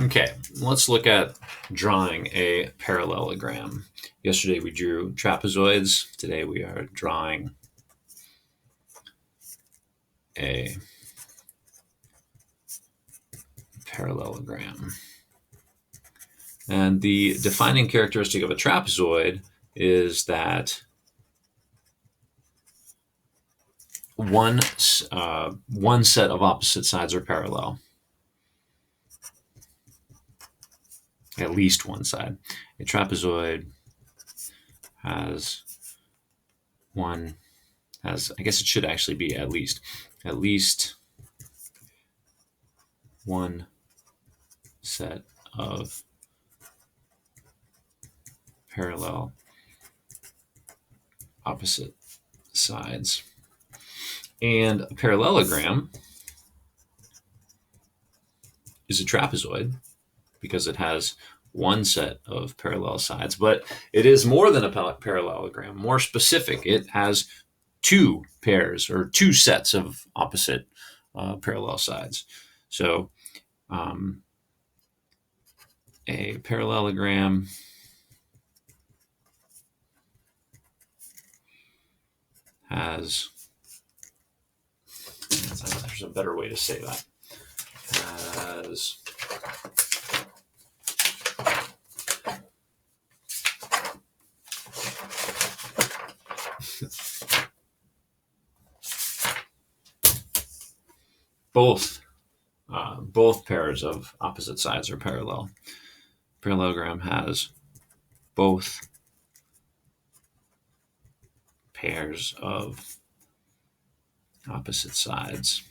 Okay, let's look at drawing a parallelogram. Yesterday we drew trapezoids. Today we are drawing a parallelogram. And the defining characteristic of a trapezoid is that one set of opposite sides are parallel, at least one side. A trapezoid has one has I guess it should actually be at least one set of parallel opposite sides. And a parallelogram is a trapezoid because it has one set of parallel sides, but it is more than a parallelogram, more specific. It has two pairs or two sets of opposite parallel sides. So um, a parallelogram has, there's a better way to say that, has both pairs of opposite sides are parallel. Parallelogram has both pairs of opposite sides.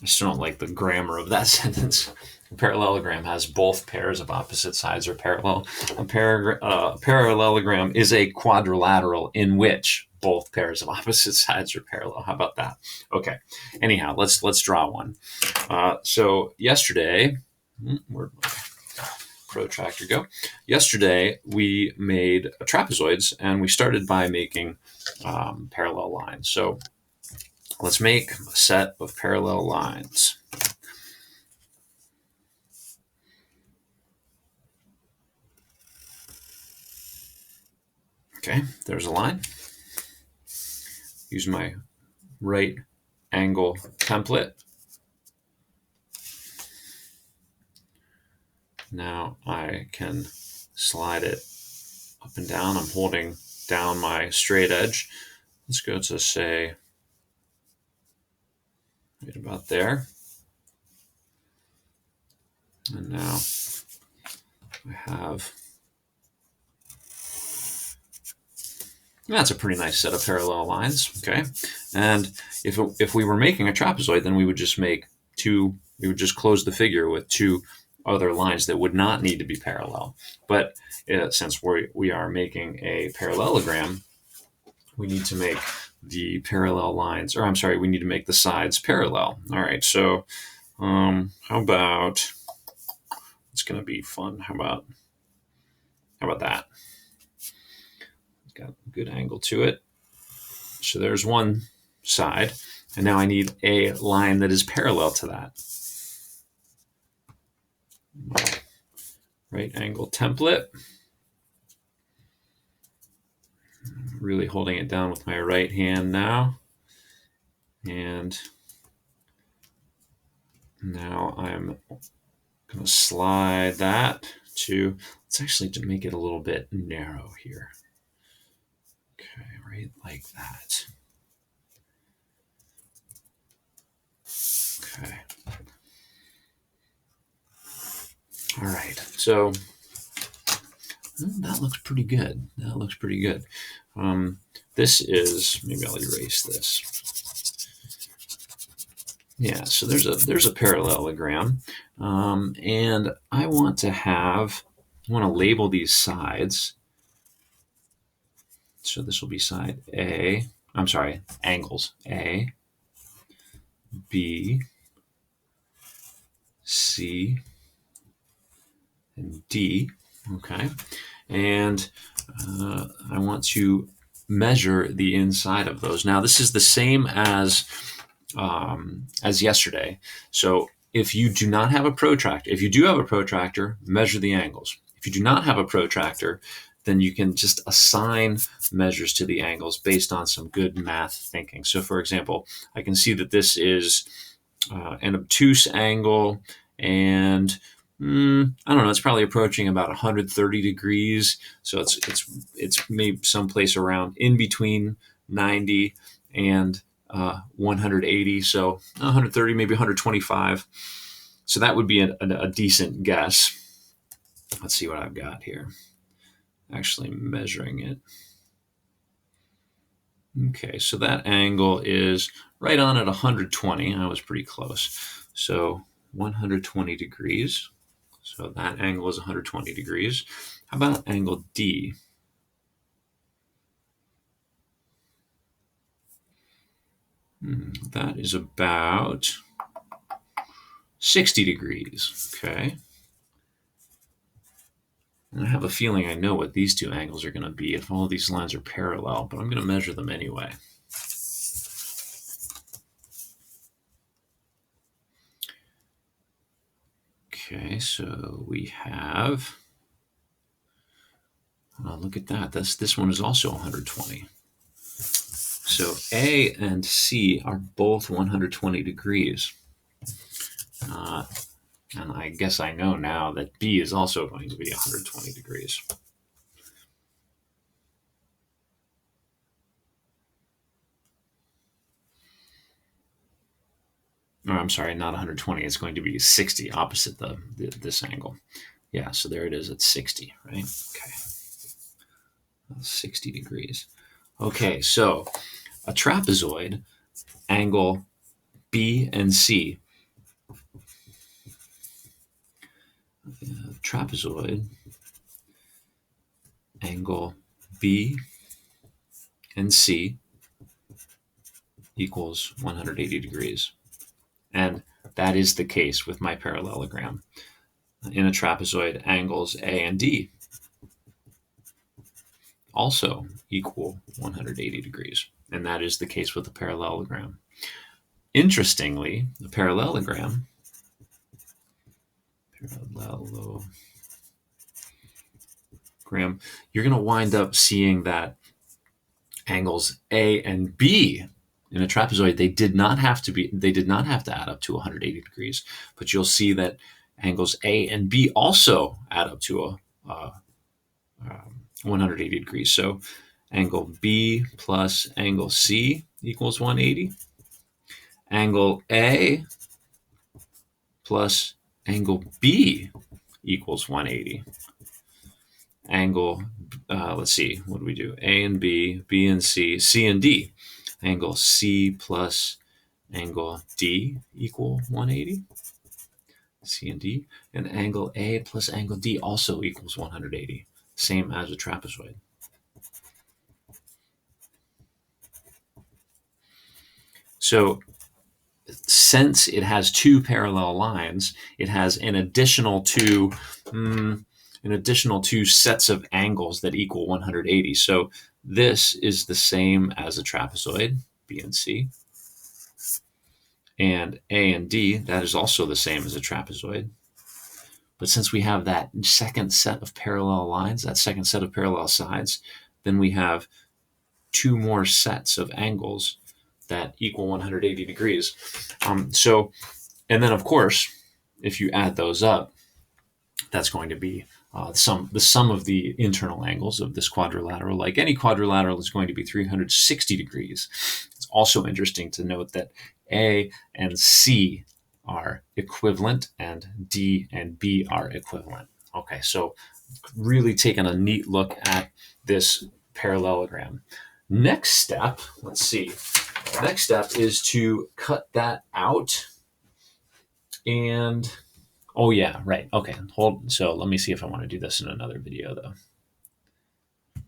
I still don't like the grammar of that sentence. A parallelogram has both pairs of opposite sides are parallel. A parallelogram is a quadrilateral in which both pairs of opposite sides are parallel. How about that? Okay. Anyhow, let's draw one. So yesterday, where'd my protractor go? Yesterday we made trapezoids, and we started by making parallel lines. So let's make a set of parallel lines. Okay, there's a line. Use my right angle template. Now I can slide it up and down. I'm holding down my straight edge. Let's go to, say, right about there. And now I have, that's a pretty nice set of parallel lines. Okay. And if we were making a trapezoid, then we would just close the figure with two other lines that would not need to be parallel. But since we are making a parallelogram, we need to make the parallel lines, or I'm sorry, we need to make the sides parallel. All right, so how about, it's going to be fun. How about that? It's got a good angle to it. So there's one side, and now I need a line that is parallel to that. Right angle template. Really holding it down with my right hand now. And now I'm going to slide that to, let's actually make it a little bit narrow here. Okay, right like that. Okay. All right, so that looks pretty good. That looks pretty good. This is, maybe I'll erase this. Yeah, so there's a parallelogram, and I want to label these sides. So this will be side A. I'm sorry, angles A, B, C, and D. Okay, and I want to measure the inside of those. Now, this is the same as yesterday. So if you do not have a protractor, if you do have a protractor, measure the angles. If you do not have a protractor, then you can just assign measures to the angles based on some good math thinking. So for example, I can see that this is an obtuse angle, and I don't know, it's probably approaching about 130 degrees. So it's maybe someplace around in between 90 and 180. So 130, maybe 125. So that would be a decent guess. Let's see what I've got here. Actually measuring it. Okay, so that angle is right on at 120. I was pretty close. So 120 degrees. So that angle is 120 degrees. How about angle D? That is about 60 degrees. Okay. And I have a feeling I know what these two angles are going to be if all of these lines are parallel, but I'm going to measure them anyway. Okay, so we have, look at that. This one is also 120. So A and C are both 120 degrees. And I guess I know now that B is also going to be 120 degrees. Or I'm sorry, not 120. It's going to be 60, opposite this angle. Yeah, so there it is at 60, right? Okay. 60 degrees. Okay, so a trapezoid, angle B and C. Trapezoid, angle B and C equals 180 degrees. And that is the case with my parallelogram. In a trapezoid, angles A and D also equal 180 degrees. And that is the case with the parallelogram. Interestingly, the parallelogram, you're going to wind up seeing that angles A and B in a trapezoid, they did not have to add up to 180 degrees, but you'll see that angles A and B also add up to a 180 degrees. So angle B plus angle C equals 180. Angle A plus angle B equals 180. Angle, let's see, what do we do? A and B, B and C, C and D. Angle C plus angle D equal 180. C and D. And angle A plus angle D also equals 180. Same as a trapezoid. So since it has two parallel lines, it has an additional two sets of angles that equal 180. So this is the same as a trapezoid, B and C. And A and D, that is also the same as a trapezoid. But since we have that second set of parallel lines, that second set of parallel sides, then we have two more sets of angles that equal 180 degrees. And then of course, if you add those up, that's going to be the sum of the internal angles of this quadrilateral. Like any quadrilateral is going to be 360 degrees. It's also interesting to note that A and C are equivalent and D and B are equivalent. Okay, so really taking a neat look at this parallelogram. Next step, let's see. Next step is to cut that out and, oh yeah, right. Okay, so let me see if I want to do this in another video though.